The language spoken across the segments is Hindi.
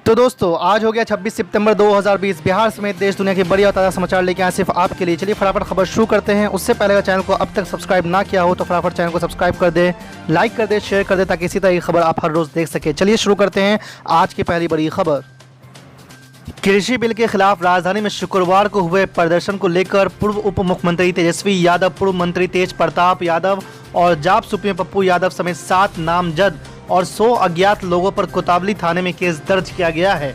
तो दोस्तों आज हो गया 26 सितंबर 2020। बिहार समेत देश दुनिया के बड़ी और ताज़ा समाचार लेके आए सिर्फ आपके लिए। चलिए फटाफट खबर शुरू करते हैं। उससे पहले अगर चैनल को अब तक सब्सक्राइब ना किया हो तो फटाफट चैनल को सब्सक्राइब कर दे, लाइक कर दे, शेयर कर दे ताकि इसी तरह की खबर आप हर रोज़ देख सके। चलिए शुरू करते हैं आज की पहली बड़ी खबर। कृषि बिल के खिलाफ राजधानी में शुक्रवार को हुए प्रदर्शन को लेकर पूर्व उप मुख्यमंत्री तेजस्वी यादव, पूर्व मंत्री तेज प्रताप यादव और जाप सुप्रीमो पप्पू यादव समेत 7 नामजद और 100 अज्ञात लोगों पर कोतवाली थाने में केस दर्ज किया गया है।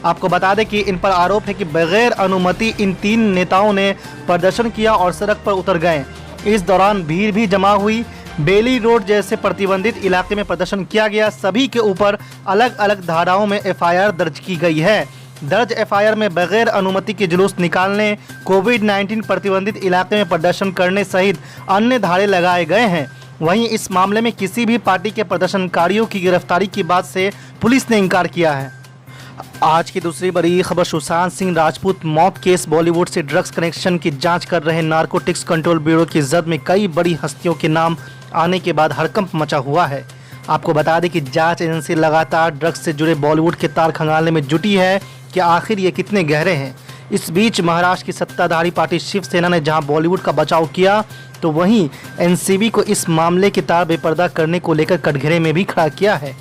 आपको बता दें कि इन पर आरोप है कि बगैर अनुमति इन 3 नेताओं ने प्रदर्शन किया और सड़क पर उतर गए। इस दौरान भीड़ भी जमा हुई। बेली रोड जैसे प्रतिबंधित इलाके में प्रदर्शन किया गया। सभी के ऊपर अलग अलग धाराओं में एफआईआर दर्ज की गई है। दर्ज एफआईआर में बगैर अनुमति के जुलूस निकालने, कोविड-19 प्रतिबंधित इलाके में प्रदर्शन करने सहित अन्य धारे लगाए गए हैं। वहीं इस मामले में किसी भी पार्टी के प्रदर्शनकारियों की गिरफ्तारी की बात से पुलिस ने इनकार किया है। आज की दूसरी बड़ी खबर, सुशांत सिंह राजपूत मौत केस। बॉलीवुड से ड्रग्स कनेक्शन की जांच कर रहे नारकोटिक्स कंट्रोल ब्यूरो की जद में कई बड़ी हस्तियों के नाम आने के बाद हड़कंप मचा हुआ है। आपको बता दें कि जांच एजेंसी लगातार ड्रग्स से जुड़े बॉलीवुड के तार खंगालने में जुटी है कि आखिर ये कितने गहरे हैं। इस बीच महाराष्ट्र की सत्ताधारी पार्टी शिवसेना ने जहां बॉलीवुड का बचाव किया तो वहीं एनसीबी को इस मामले के तार बेपर्दा करने को लेकर कटघरे में भी खड़ा किया है।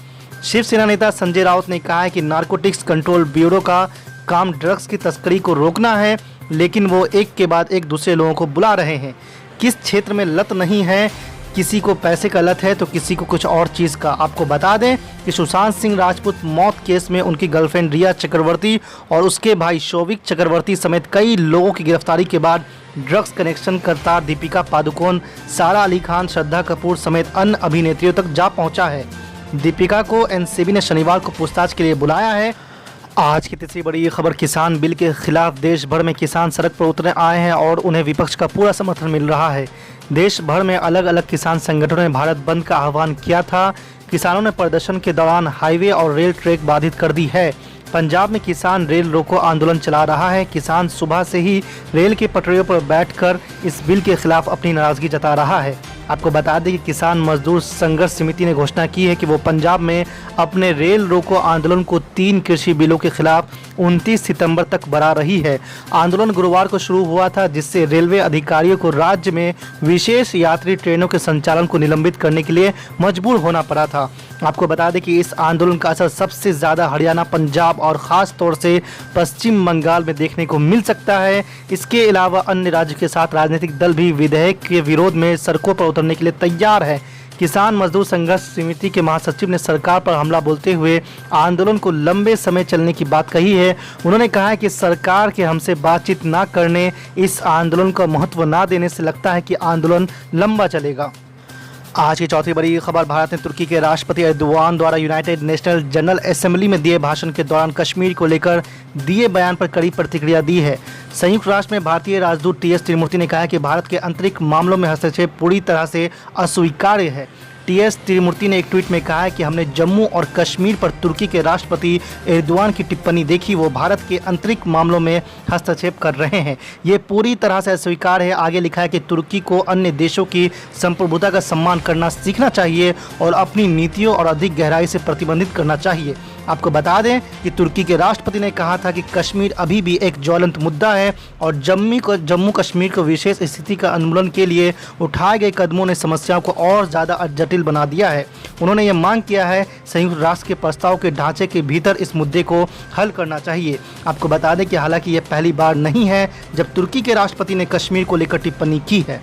शिवसेना नेता संजय राउत ने कहा है कि नारकोटिक्स कंट्रोल ब्यूरो का काम ड्रग्स की तस्करी को रोकना है, लेकिन वो एक के बाद एक दूसरे लोगों को बुला रहे हैं। किस क्षेत्र में लत नहीं है, किसी को पैसे का लत है तो किसी को कुछ और चीज़ का। आपको बता दें कि सुशांत सिंह राजपूत मौत केस में उनकी गर्लफ्रेंड रिया चक्रवर्ती और उसके भाई शौविक चक्रवर्ती समेत कई लोगों की गिरफ्तारी के बाद ड्रग्स कनेक्शन करता दीपिका पादुकोण, सारा अली खान, श्रद्धा कपूर समेत अन्य अभिनेत्रियों तक जा पहुंचा है। दीपिका को एनसीबी ने शनिवार को पूछताछ के लिए बुलाया है। आज की तीसरी बड़ी खबर, किसान बिल के खिलाफ देश भर में किसान सड़क पर उतरे आए हैं और उन्हें विपक्ष का पूरा समर्थन मिल रहा है। देश भर में अलग अलग किसान संगठनों ने भारत बंद का आह्वान किया था। किसानों ने प्रदर्शन के दौरान हाईवे और रेल ट्रैक बाधित कर दी है। पंजाब में किसान रेल रोको आंदोलन चला रहा है। किसान सुबह से ही रेल की पटरियों पर बैठकर इस बिल के खिलाफ अपनी नाराजगी जता रहा है। आपको बता दें कि किसान मजदूर संघर्ष समिति ने घोषणा की है कि वो पंजाब में अपने रेल रोको आंदोलन को 3 कृषि बिलों के खिलाफ 29 सितंबर तक बढ़ा रही है। आंदोलन गुरुवार को शुरू हुआ था, जिससे रेलवे अधिकारियों को राज्य में विशेष यात्री ट्रेनों के संचालन को निलंबित करने के लिए मजबूर होना पड़ा था। आपको बता दें कि इस आंदोलन का असर सबसे ज़्यादा हरियाणा, पंजाब और ख़ास तौर से पश्चिम बंगाल में देखने को मिल सकता है। इसके अलावा अन्य राज्यों के साथ राजनीतिक दल भी विधेयक के विरोध में सड़कों पर उतरने के लिए तैयार है। किसान मजदूर संघर्ष समिति के महासचिव ने सरकार पर हमला बोलते हुए आंदोलन को लंबे समय चलने की बात कही है। उन्होंने कहा है कि सरकार के हमसे बातचीत ना करने, इस आंदोलन को महत्व ना देने से लगता है कि आंदोलन लंबा चलेगा। आज की चौथी बड़ी खबर, भारत ने तुर्की के राष्ट्रपति एर्दोगान द्वारा यूनाइटेड नेशनल जनरल असेंबली में दिए भाषण के दौरान कश्मीर को लेकर दिए बयान पर कड़ी प्रतिक्रिया दी है। संयुक्त राष्ट्र में भारतीय राजदूत टीएस त्रिमूर्ति ने कहा है कि भारत के आंतरिक मामलों में हस्तक्षेप पूरी तरह से अस्वीकार्य है। टीएस त्रिमूर्ति ने एक ट्वीट में कहा है कि हमने जम्मू और कश्मीर पर तुर्की के राष्ट्रपति एर्दोगान की टिप्पणी देखी। वो भारत के आंतरिक मामलों में हस्तक्षेप कर रहे हैं, ये पूरी तरह से अस्वीकार है। आगे लिखा है कि तुर्की को अन्य देशों की संप्रभुता का सम्मान करना सीखना चाहिए और अपनी नीतियों और अधिक गहराई से प्रतिबंधित करना चाहिए। आपको बता दें कि तुर्की के राष्ट्रपति ने कहा था कि कश्मीर अभी भी एक ज्वलंत मुद्दा है और जम्मू कश्मीर को विशेष स्थिति का उन्मूलन के लिए उठाए गए कदमों ने समस्याओं को और ज़्यादा जटिल बना दिया है। उन्होंने ये मांग किया है संयुक्त राष्ट्र के प्रस्ताव के ढांचे के भीतर इस मुद्दे को हल करना चाहिए। आपको बता दें कि हालांकि यह पहली बार नहीं है जब तुर्की के राष्ट्रपति ने कश्मीर को लेकर टिप्पणी की है।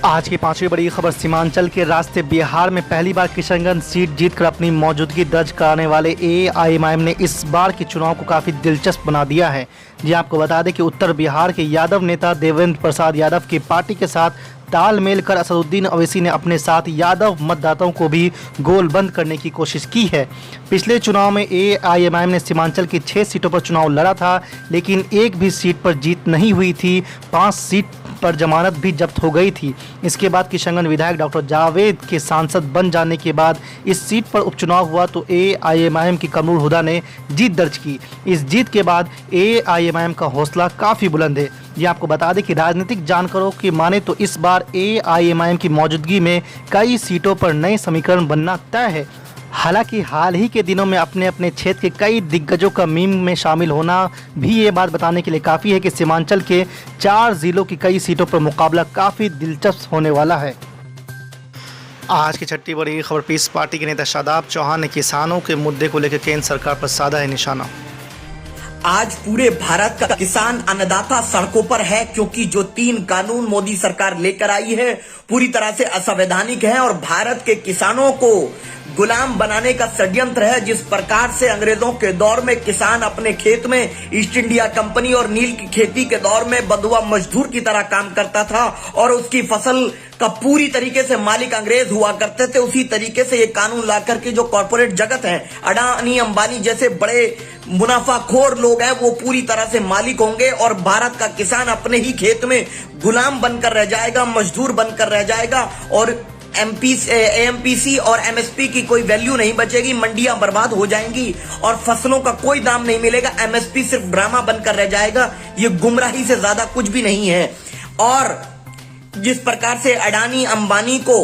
आज की पांचवी बड़ी खबर, सीमांचल के रास्ते बिहार में पहली बार किशनगंज सीट जीतकर अपनी मौजूदगी दर्ज कराने वाले एआईएमआईएम ने इस बार के चुनाव को काफ़ी दिलचस्प बना दिया है। जी आपको बता दें कि उत्तर बिहार के यादव नेता देवेंद्र प्रसाद यादव की पार्टी के साथ तालमेल कर असदुद्दीन ओवैसी ने अपने साथ यादव मतदाताओं को भी गोलबंद करने की कोशिश की है। पिछले चुनाव में एआईएमआईएम ने सीमांचल की 6 सीटों पर चुनाव लड़ा था, लेकिन एक भी सीट पर जीत नहीं हुई थी। 5 सीट पर जमानत भी जब्त हो गई थी। इसके बाद किशनगंज विधायक डॉक्टर जावेद के सांसद बन जाने के बाद इस सीट पर उपचुनाव हुआ तो एआईएमआईएम की कमरुल हुदा ने जीत दर्ज की। इस जीत के बाद एआईएमआईएम का हौसला काफ़ी बुलंद है। ये आपको बता दें कि राजनीतिक जानकारों की माने तो इस बार एआईएमआईएम की मौजूदगी में कई सीटों पर नए समीकरण बनना तय है। हालांकि हाल ही के दिनों में अपने अपने क्षेत्र के कई दिग्गजों का मीम में शामिल होना भी ये बात बताने के लिए काफ़ी है कि सीमांचल के 4 जिलों की कई सीटों पर मुकाबला काफ़ी दिलचस्प होने वाला है। आज की छठी बड़ी खबर पीस पार्टी के नेता शादाब चौहान ने किसानों के मुद्दे को लेकर केंद्र सरकार पर साधा है निशाना। आज पूरे भारत का किसान अन्नदाता सड़कों पर है, क्योंकि जो 3 कानून मोदी सरकार लेकर आई है पूरी तरह से असंवैधानिक है और भारत के किसानों को गुलाम बनाने का षड्यंत्र है। जिस प्रकार से अंग्रेजों के दौर में किसान अपने खेत में ईस्ट इंडिया कंपनी और नील की खेती के दौर में बंधुआ मजदूर की तरह काम करता था और उसकी फसल का पूरी तरीके से मालिक अंग्रेज हुआ करते थे, उसी तरीके से ये कानून ला करके जो कॉर्पोरेट जगत है, अडानी अंबानी जैसे बड़े मुनाफाखोर लोग हैं, वो पूरी तरह से मालिक होंगे और भारत का किसान अपने ही खेत में गुलाम बनकर रह जाएगा, मजदूर बनकर रह जाएगा और एमपीसी और एमएसपी की कोई वैल्यू नहीं बचेगी, मंडियां बर्बाद हो जाएंगी और फसलों का कोई दाम नहीं मिलेगा। एमएसपी सिर्फ ड्रामा बनकर रह जाएगा। ये गुमराही से ज्यादा कुछ भी नहीं है। और जिस प्रकार से अडानी अंबानी को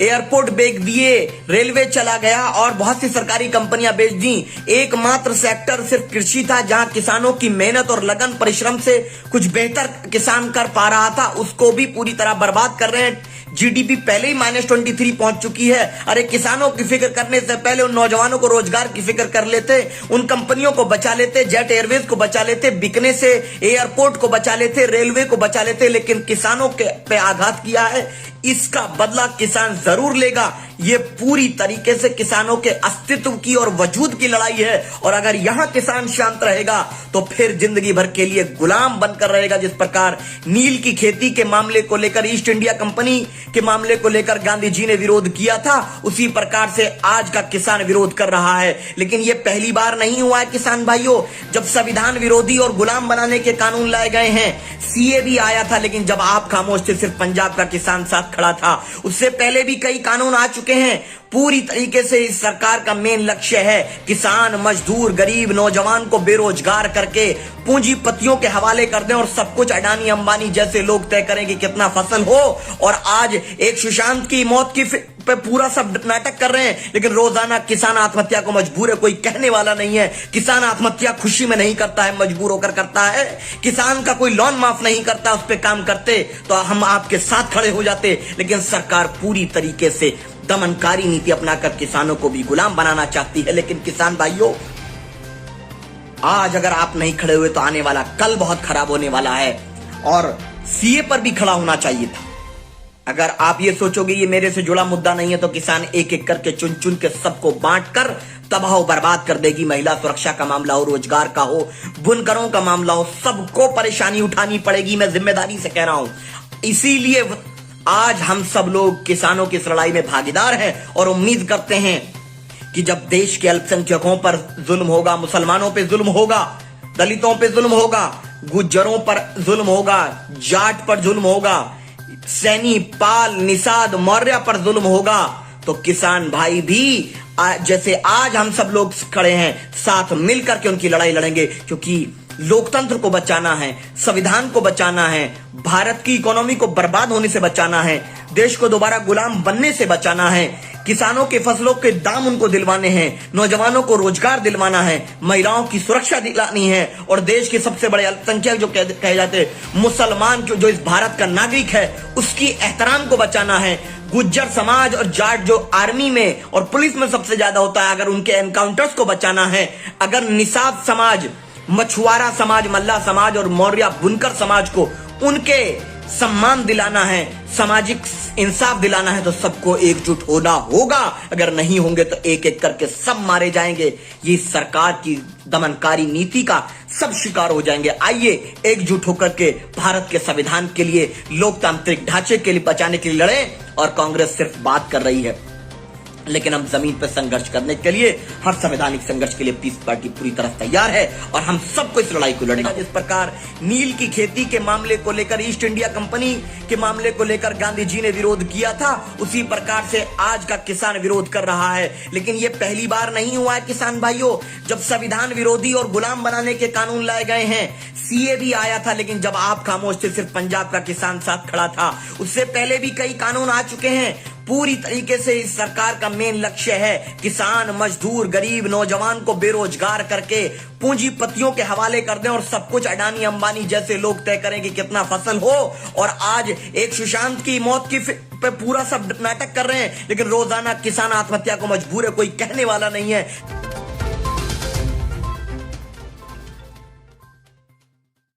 एयरपोर्ट बेच दिए, रेलवे चला गया और बहुत सी सरकारी कंपनियां बेच दी, एकमात्र सेक्टर सिर्फ कृषि था जहां किसानों की मेहनत और लगन परिश्रम से कुछ बेहतर किसान कर पा रहा था, उसको भी पूरी तरह बर्बाद कर रहे हैं। जीडीपी पहले ही -23 पहुंच चुकी है। अरे किसानों की फिक्र करने से पहले उन नौजवानों को रोजगार की फिक्र कर लेते, उन कंपनियों को बचा लेते, जेट एयरवेज को बचा लेते, बिकने से एयरपोर्ट को बचा लेते, रेलवे को बचा लेते, लेकिन किसानों के पे आघात किया है। इसका बदला किसान जरूर लेगा। ये पूरी तरीके से किसानों के अस्तित्व की और वजूद की लड़ाई है और अगर यहां किसान शांत रहेगा तो फिर जिंदगी भर के लिए गुलाम बनकर रहेगा। जिस प्रकार नील की खेती के मामले को लेकर, ईस्ट इंडिया कंपनी के मामले को लेकर गांधी जी ने विरोध किया था, उसी प्रकार से आज का किसान विरोध कर रहा है। लेकिन यह पहली बार नहीं हुआ है किसान भाइयों, जब संविधान विरोधी और गुलाम बनाने के कानून लाए गए हैं। सीए भी आया था, लेकिन जब आप खामोश थे सिर्फ पंजाब का किसान साथ खड़ा था। उससे पहले भी कई कानून आ चुके हैं। पूरी तरीके से इस सरकार का मेन लक्ष्य है किसान, मजदूर, गरीब, नौजवान को बेरोजगार करके पूंजीपतियों के हवाले कर दें और सब कुछ अडानी अंबानी जैसे लोग तय करें कि कितना फसल हो। और आज एक सुशांत की मौत की पे पूरा सब नाटक कर रहे हैं, लेकिन रोजाना किसान आत्महत्या को मजबूर है, कोई कहने वाला नहीं है। किसान आत्महत्या खुशी में नहीं करता है, मजबूर होकर करता है। किसान का कोई लोन माफ नहीं करता, उस पर काम करते तो हम आपके साथ खड़े हो जाते। लेकिन सरकार पूरी तरीके से दमनकारी नीति अपनाकर किसानों को भी गुलाम बनाना चाहती है। लेकिन किसान भाइयों, आज अगर आप नहीं खड़े हुए तो आने वाला कल बहुत खराब होने वाला है और सीए पर भी खड़ा होना चाहिए था। अगर आप ये सोचोगे ये मेरे से जुड़ा मुद्दा नहीं है तो किसान एक एक करके चुन चुन के सबको बांट कर तबाह बर्बाद कर देगी। महिला सुरक्षा का मामला हो, रोजगार का हो, बुनकरों का मामला हो, सबको परेशानी उठानी पड़ेगी। मैं जिम्मेदारी से कह रहा हूं। इसीलिए आज हम सब लोग किसानों की इस लड़ाई में भागीदार हैं और उम्मीद करते हैं कि जब देश के अल्पसंख्यकों पर जुल्म होगा, मुसलमानों पे जुल्म होगा, दलितों पे जुल्म होगा, गुज्जरों पर जुल्म होगा, जाट पर जुल्म होगा, सैनी, पाल, निषाद, मौर्य पर जुल्म होगा, तो किसान भाई भी जैसे आज हम सब लोग खड़े हैं साथ मिलकर के उनकी लड़ाई लड़ेंगे। क्योंकि लोकतंत्र को बचाना है, संविधान को बचाना है, भारत की इकोनॉमी को बर्बाद होने से बचाना है, देश को दोबारा गुलाम बनने से बचाना है, किसानों के फसलों के दाम उनको दिलवाने हैं, नौजवानों को रोजगार दिलवाना है, महिलाओं की सुरक्षा दिलानी है और देश के सबसे बड़े अल्पसंख्यक जो कहे जाते हैं मुसलमान जो इस भारत का नागरिक है उसकी एहतराम को बचाना है। गुज्जर समाज और जाट जो आर्मी में और पुलिस में सबसे ज्यादा होता है, अगर उनके एनकाउंटर्स को बचाना है, अगर निषाद समाज, मछुआरा समाज, मल्ला समाज और मौर्य बुनकर समाज को उनके सम्मान दिलाना है, सामाजिक इंसाफ दिलाना है, तो सबको एकजुट होना होगा। अगर नहीं होंगे तो एक एक करके सब मारे जाएंगे। ये सरकार की दमनकारी नीति का सब शिकार हो जाएंगे। आइए एकजुट होकर के भारत के संविधान के लिए, लोकतांत्रिक ढांचे के लिए बचाने के लिए लड़ें। और कांग्रेस सिर्फ बात कर रही है, लेकिन हम जमीन पर संघर्ष करने के लिए, हर संवैधानिक संघर्ष के लिए पीस पार्टी पूरी तरह तैयार है और हम सबको इस लड़ाई को लड़ेंगे। जिस प्रकार नील की खेती के मामले को लेकर, ईस्ट इंडिया कंपनी के मामले को लेकर गांधी जी ने विरोध किया था, उसी प्रकार से आज का किसान विरोध कर रहा है। लेकिन ये पहली बार नहीं हुआ है किसान भाइयों, जब संविधान विरोधी और गुलाम बनाने के कानून लाए गए हैं। सीए भी आया था, लेकिन जब आप खामोश थे सिर्फ पंजाब का किसान साथ खड़ा था। उससे पहले भी कई कानून आ चुके हैं। पूरी तरीके से इस सरकार का मेन लक्ष्य है किसान, मजदूर, गरीब, नौजवान को बेरोजगार करके पूंजीपतियों के हवाले कर दें और सब कुछ अडानी अंबानी जैसे लोग तय करें कि कितना फसल हो। और आज एक सुशांत की मौत की पे पूरा सब नाटक कर रहे हैं, लेकिन रोजाना किसान आत्महत्या को मजबूर है, कोई कहने वाला नहीं है।